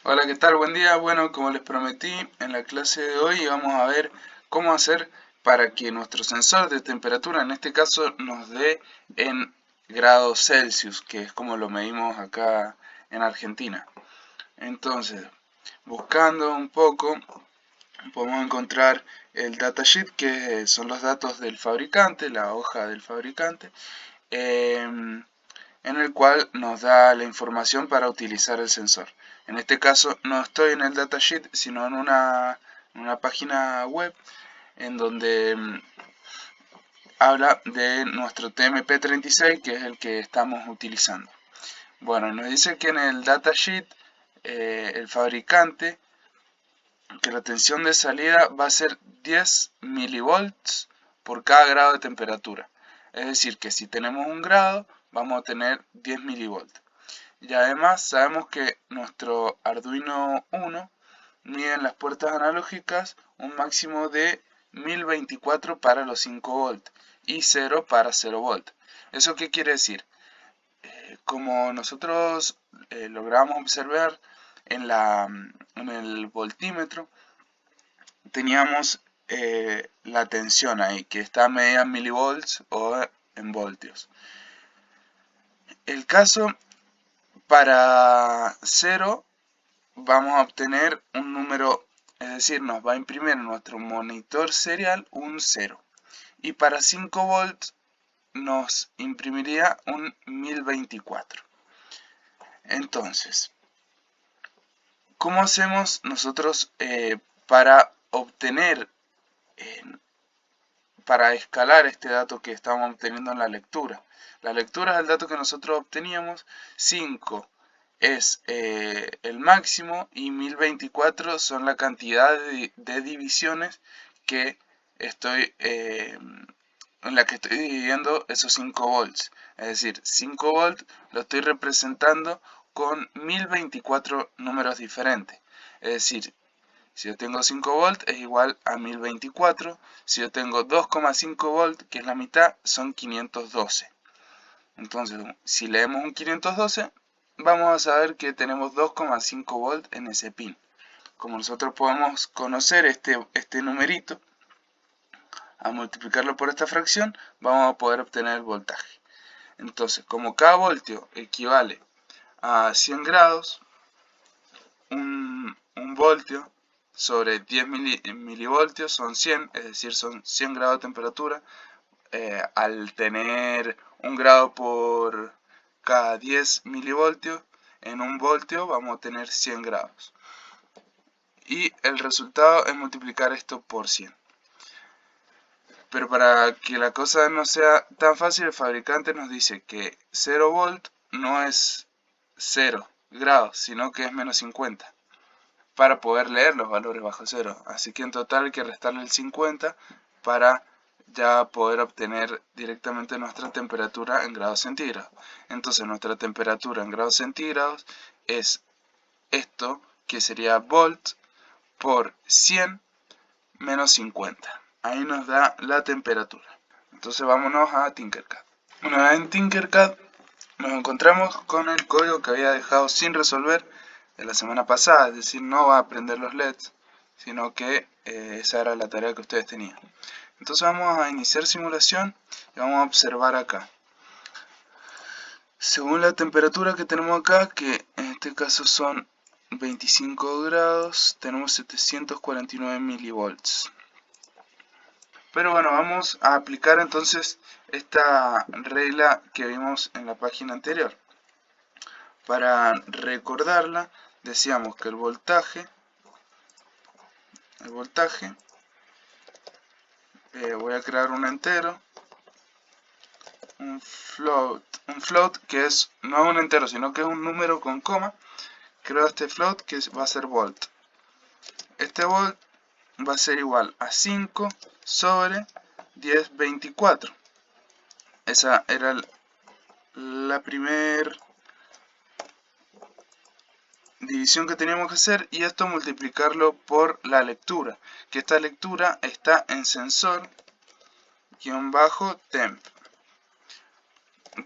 Hola, ¿qué tal? Buen día. Bueno, como les prometí, en la clase de hoy vamos a ver cómo hacer para que nuestro sensor de temperatura, en este caso, nos dé en grados Celsius, que es como lo medimos acá en Argentina. Entonces, buscando un poco, podemos encontrar el datasheet, que son los datos del fabricante, la hoja del fabricante, en el cual nos da la información para utilizar el sensor. En este caso no estoy en el datasheet, sino en una página web en donde habla de nuestro TMP36, que es el que estamos utilizando. Bueno, nos dice que en el datasheet el fabricante, que la tensión de salida va a ser 10 milivolts por cada grado de temperatura. Es decir, que si tenemos un grado, vamos a tener 10 milivolts. Y además sabemos que nuestro Arduino Uno mide en las puertas analógicas un máximo de 1024 para los 5 volt y 0 para 0 volt. ¿Eso qué quiere decir? Como nosotros logramos observar en el voltímetro, teníamos la tensión ahí, que está medida en milivolts o en voltios. El caso para 0 vamos a obtener un número, es decir, nos va a imprimir en nuestro monitor serial un 0. Y para 5 volts nos imprimiría un 1024. Entonces, ¿cómo hacemos nosotros para obtener, eh, para escalar este dato que estamos obteniendo en la lectura? La lectura es el dato que nosotros obteníamos, 5 es el máximo y 1024 son la cantidad de divisiones que estoy en la que estoy dividiendo esos 5 volts. Es decir, 5 volts lo estoy representando con 1024 números diferentes. Es decir, si yo tengo 5 volts es igual a 1024. Si yo tengo 2,5 volts, que es la mitad, son 512. Entonces, si leemos un 512, vamos a saber que tenemos 2,5 volt en ese pin. Como nosotros podemos conocer este numerito, a multiplicarlo por esta fracción, vamos a poder obtener el voltaje. Entonces, como cada voltio equivale a 100 grados, un voltio sobre 10 milivoltios son 100, es decir, son 100 grados de temperatura. Al tener un grado por cada 10 milivoltios, en un voltio vamos a tener 100 grados. Y el resultado es multiplicar esto por 100. Pero para que la cosa no sea tan fácil, el fabricante nos dice que 0 volt no es 0 grados, sino que es menos 50, para poder leer los valores bajo cero. Así que en total hay que restarle el 50 para ya poder obtener directamente nuestra temperatura en grados centígrados. Entonces nuestra temperatura en grados centígrados es esto, que sería volt por 100 menos 50. Ahí nos da la temperatura. Entonces vámonos a Tinkercad. Una vez en Tinkercad nos encontramos con el código que había dejado sin resolver de la semana pasada, es decir, no va a prender los LEDs, sino que esa era la tarea que ustedes tenían. Entonces vamos a iniciar simulación y vamos a observar acá. Según la temperatura que tenemos acá, que en este caso son 25 grados, tenemos 749 milivolts. Pero bueno, vamos a aplicar entonces esta regla que vimos en la página anterior. Para recordarla, decíamos que el voltaje voy a crear un entero, un float que es no un entero, sino que es un número con coma. Creo este float que va a ser volt. Este volt va a ser igual a 5 sobre 1024. Esa era la primera división que teníamos que hacer, y esto multiplicarlo por la lectura, que esta lectura está en sensor-temp.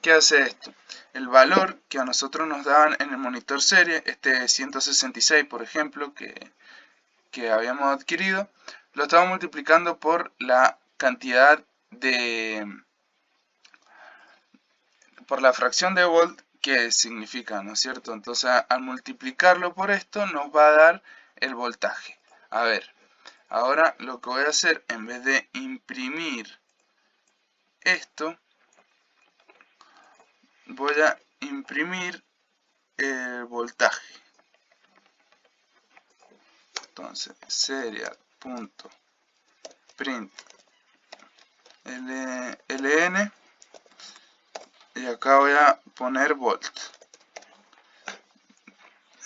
¿qué hace esto? El valor que a nosotros nos daban en el monitor serie, este 166 por ejemplo, que habíamos adquirido, lo estamos multiplicando por la cantidad por la fracción de volt que significa, ¿no es cierto? Entonces al multiplicarlo por esto nos va a dar el voltaje. A ver, ahora lo que voy a hacer, en vez de imprimir esto, voy a imprimir el voltaje. Entonces serial.print ln y acá voy a poner volt.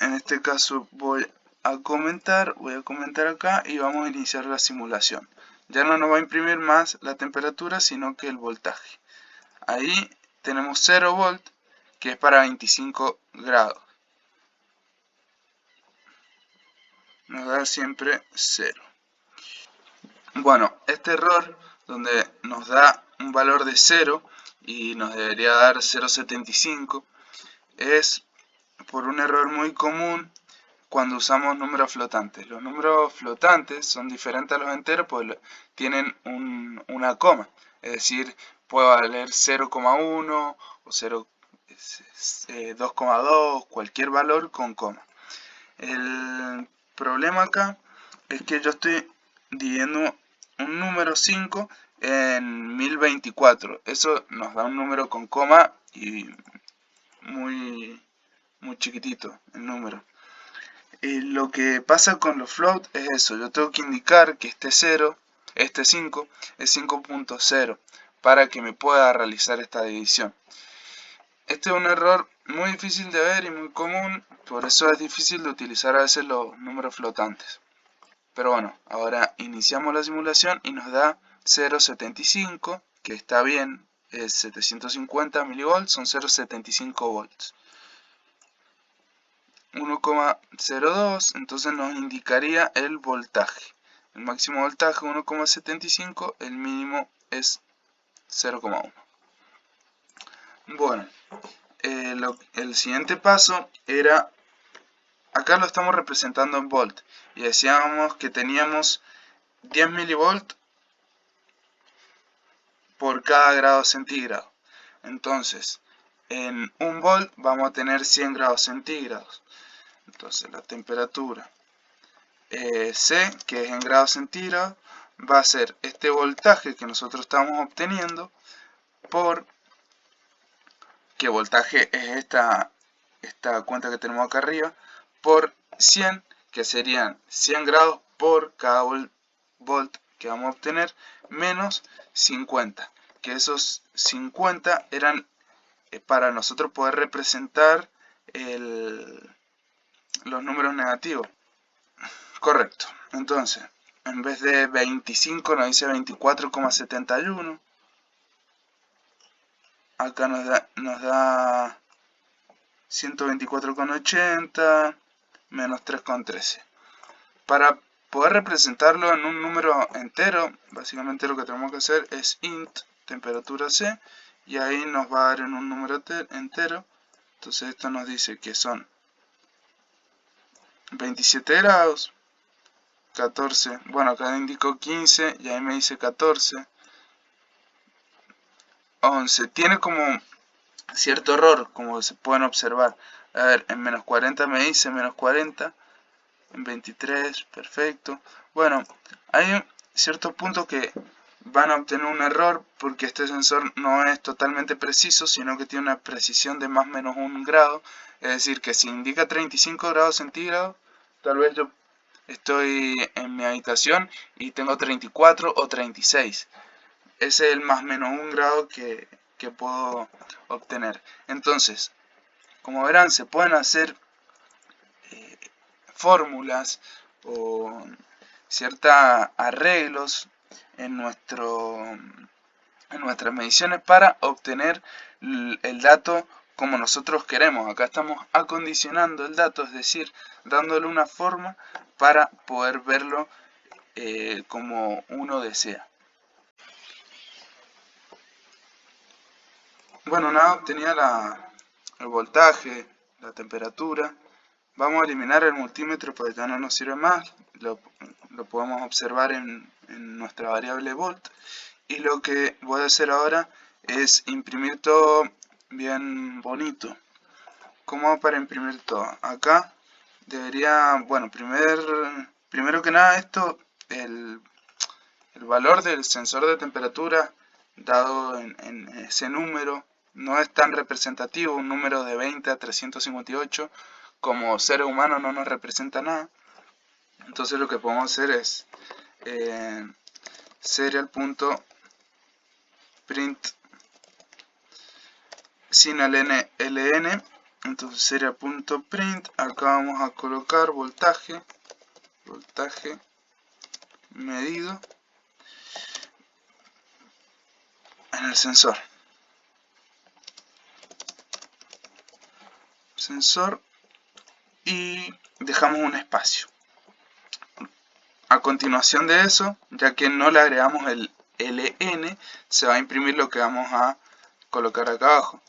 En este caso voy a comentar acá y vamos a iniciar la simulación. Ya no nos va a imprimir más la temperatura, sino que el voltaje. Ahí tenemos 0 volt, que es para 25 grados. Nos da siempre 0. Bueno, este error donde nos da un valor de 0 y nos debería dar 0,75 es por un error muy común cuando usamos números flotantes. Los números flotantes son diferentes a los enteros porque tienen una coma, es decir, puede valer 0,1 o 2,2, cualquier valor con coma. El problema acá es que yo estoy dividiendo un número 5 en 1024. Eso nos da un número con coma y muy chiquitito el número. Lo que pasa con los float es eso, yo tengo que indicar que este 0, este 5 es 5.0 para que me pueda realizar esta división. Este es un error muy difícil de ver y muy común, por eso es difícil de utilizar a veces los números flotantes. Pero bueno, ahora iniciamos la simulación y nos da 0,75, que está bien, es 750 milivolts, son 0,75 volts. 1,02, entonces nos indicaría el voltaje. El máximo voltaje 1,75, el mínimo es 0,1. Bueno, el siguiente paso era, acá lo estamos representando en volt, y decíamos que teníamos 10 milivolts por cada grado centígrado. Entonces, en 1 volt vamos a tener 100 grados centígrados. Entonces la temperatura C, que es en grados centígrados, va a ser este voltaje que nosotros estamos obteniendo por, que voltaje es esta cuenta que tenemos acá arriba, por 100, que serían 100 grados por cada volt que vamos a obtener, menos 50, que esos 50 eran para nosotros poder representar los números negativos. Correcto. Entonces, en vez de 25 nos dice 24,71. Acá nos da 124,80 menos 3,13. Para poder representarlo en un número entero, básicamente lo que tenemos que hacer es int temperatura C, y ahí nos va a dar en un número entero. Entonces esto nos dice que son 27 grados, 14, bueno, acá indico 15 y ahí me dice 14, 11. Tiene como cierto error, como se pueden observar. A ver, en menos 40 me dice menos 40, en 23, perfecto. Bueno, hay ciertos puntos que van a obtener un error porque este sensor no es totalmente preciso, sino que tiene una precisión de más o menos 1 grado. Es decir, que si indica 35 grados centígrados, tal vez yo estoy en mi habitación y tengo 34 o 36. Ese es el más o menos 1 grado que puedo obtener. Entonces, como verán, se pueden hacer fórmulas o ciertos arreglos en nuestras mediciones para obtener el dato como nosotros queremos. Acá estamos acondicionando el dato, es decir, dándole una forma para poder verlo como uno desea. Bueno, una vez obtenida el voltaje, la temperatura, vamos a eliminar el multímetro porque ya no nos sirve más. Lo podemos observar en nuestra variable volt. Y lo que voy a hacer ahora es imprimir todo bien bonito. ¿Cómo hago para imprimir todo? Acá debería, bueno, primero que nada el valor del sensor de temperatura dado en ese número no es tan representativo. Un número de 20 a 358 como seres humanos no nos representa nada. Entonces lo que podemos hacer es serial.print sin ln. Entonces serial.print, acá vamos a colocar voltaje medido en el sensor y dejamos un espacio. A continuación de eso, ya que no le agregamos el LN, se va a imprimir lo que vamos a colocar acá abajo.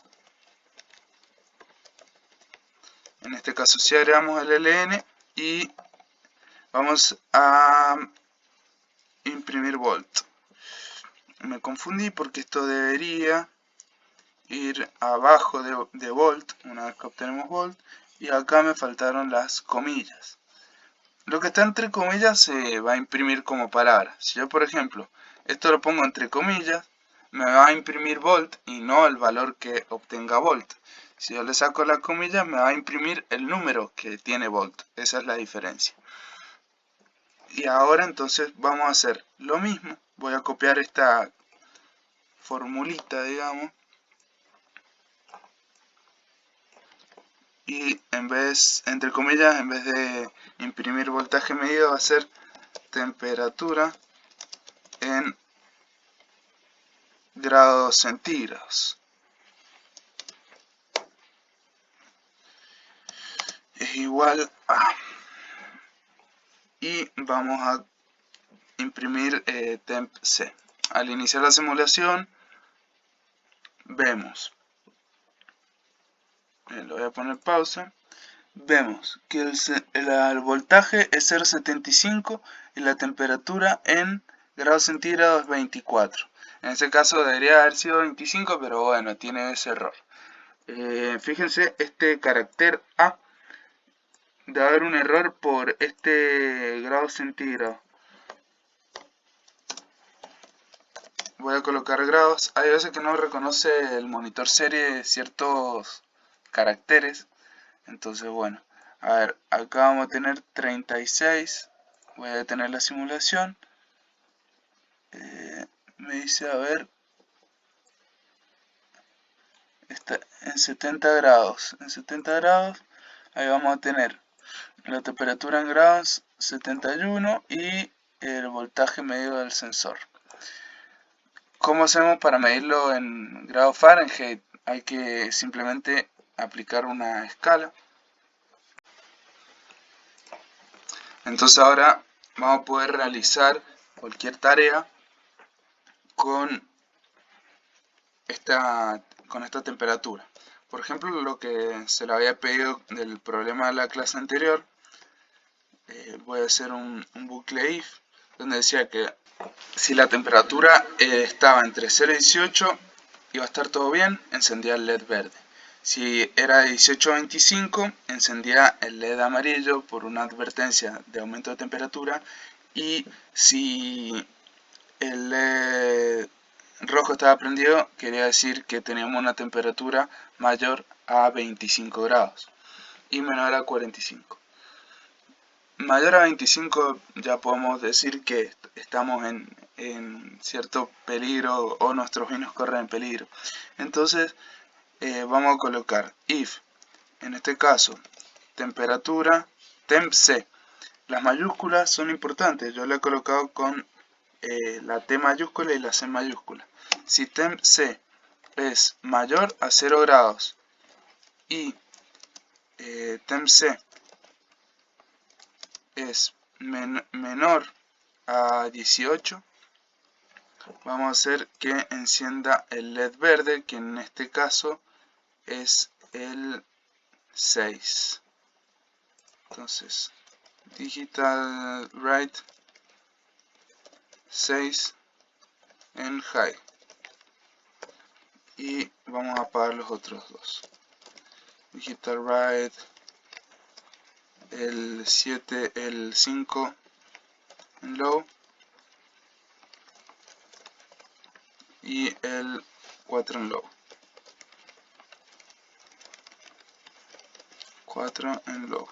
En este caso sí agregamos el LN y vamos a imprimir volt. Me confundí porque esto debería ir abajo de volt una vez que obtenemos volt, y acá me faltaron las comillas. Lo que está entre comillas se va a imprimir como palabra. Si yo, por ejemplo, esto lo pongo entre comillas, me va a imprimir volt y no el valor que obtenga volt. Si yo le saco las comillas, me va a imprimir el número que tiene volt. Esa es la diferencia. Y ahora entonces vamos a hacer lo mismo. Voy a copiar esta formulita, digamos, y entre comillas, en vez de imprimir voltaje medido, va a ser temperatura en grados centígrados. Es igual a... Y vamos a imprimir temp C. Al iniciar la simulación, vemos, le voy a poner pausa, vemos que el voltaje es 0,75 y la temperatura en grados centígrados 24. En este caso debería haber sido 25, pero bueno, tiene ese error. Fíjense, este carácter A, debe haber un error por este grado centígrado. Voy a colocar grados. Hay veces que no reconoce el monitor serie ciertos caracteres. Entonces, bueno, a ver, acá vamos a tener 36. Voy a detener la simulación. Me dice, a ver, está en 70 grados. En 70 grados, ahí vamos a tener la temperatura en grados 71 y el voltaje medido del sensor. ¿Cómo hacemos para medirlo en grados Fahrenheit? Hay que simplemente aplicar una escala. Entonces ahora vamos a poder realizar cualquier tarea con esta temperatura. Por ejemplo, lo que se le había pedido del problema de la clase anterior, voy a hacer un bucle if, donde decía que si la temperatura estaba entre 0 y 18, iba a estar todo bien, encendía el LED verde. Si era de 18 a 25, encendía el LED amarillo por una advertencia de aumento de temperatura. Y si el LED rojo estaba prendido, quería decir que teníamos una temperatura mayor a 25 grados y menor a 45. Mayor a 25 ya podemos decir que estamos en cierto peligro o nuestros vinos corren peligro. Entonces vamos a colocar if, en este caso, temperatura, temp C. Las mayúsculas son importantes, yo le he colocado con la T mayúscula y la C mayúscula. Si temp C es mayor a 0 grados y temp C es menor a 18, vamos a hacer que encienda el LED verde, que en este caso es el 6. Entonces, digital write 6 en high. Y vamos a apagar los otros dos. Digital write el 7, el 5 en low. Y el 4 en low. 4 en low.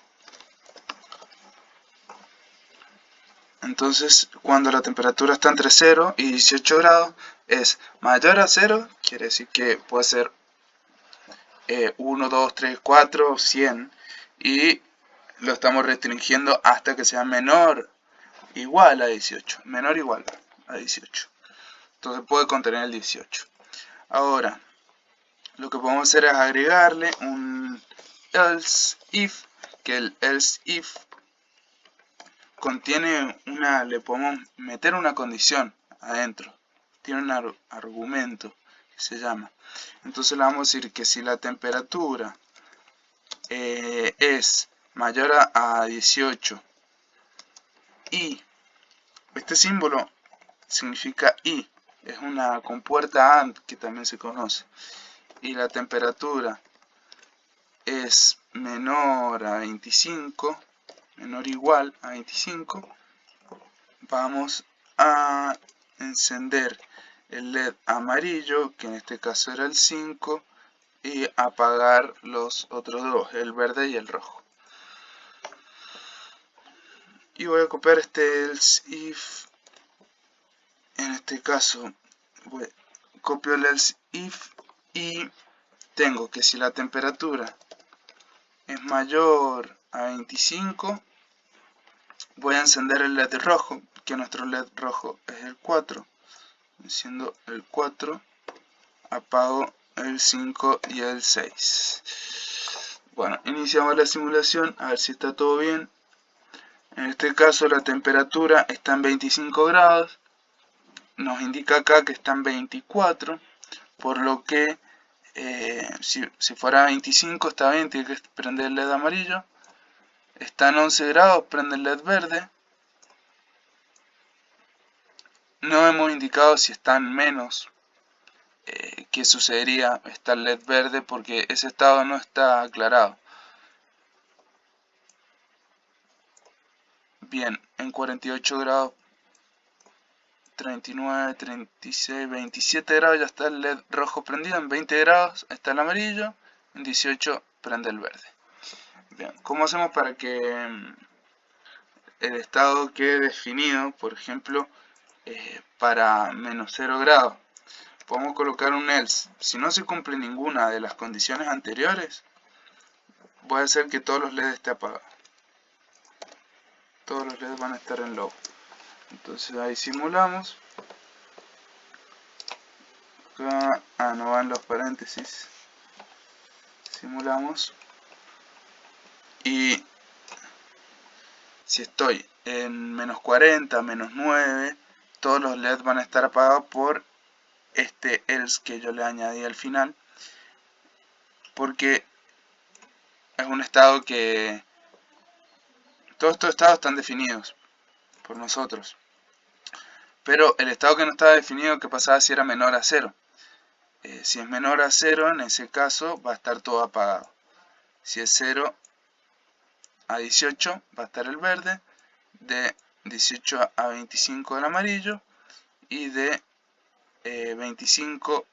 Entonces, cuando la temperatura está entre 0 y 18 grados, es mayor a 0, quiere decir que puede ser 1, 2, 3, 4, 100, y lo estamos restringiendo hasta que sea menor igual a 18. Menor igual a 18. Entonces puede contener el 18. Ahora, lo que podemos hacer es agregarle un else if, que el else if contiene le podemos meter una condición adentro, tiene un argumento que se llama. Entonces le vamos a decir que si la temperatura es mayor a 18 y este símbolo significa y, es una compuerta AND que también se conoce, y la temperatura es menor a 25, menor o igual a 25, vamos a encender el LED amarillo, que en este caso era el 5, y apagar los otros dos, el verde y el rojo. Y voy a copiar este else if, en este caso copio el else if y tengo que si la temperatura es mayor a 25, voy a encender el LED rojo, que nuestro LED rojo es el 4. Enciendo el 4, apago el 5 y el 6. Bueno, iniciamos la simulación, a ver si está todo bien. En este caso la temperatura está en 25 grados, nos indica acá que está en 24, por lo que si fuera 25 está bien, tiene que prender el LED amarillo. Está en 11 grados, prende el LED verde. No hemos indicado si está en menos, qué sucedería, está el LED verde, porque ese estado no está aclarado. Bien, en 48 grados, 39, 36, 27 grados ya está el LED rojo prendido, en 20 grados está el amarillo, en 18 prende el verde. Bien, ¿cómo hacemos para que el estado quede definido? Por ejemplo, para menos 0 grados. Podemos colocar un else. Si no se cumple ninguna de las condiciones anteriores, voy a hacer que todos los LEDs estén apagados. Todos los LEDs van a estar en low. Entonces ahí simulamos. Acá, no van los paréntesis. Simulamos. Y si estoy en menos 40, menos 9, todos los LEDs van a estar apagados por este else que yo le añadí al final, porque es un estado que todos estos estados están definidos por nosotros, pero el estado que no estaba definido, ¿qué pasaba si era menor a 0? Si es menor a 0, en ese caso va a estar todo apagado. Si es 0 a 18 va a estar el verde, de 18 a 25 el amarillo, y de 25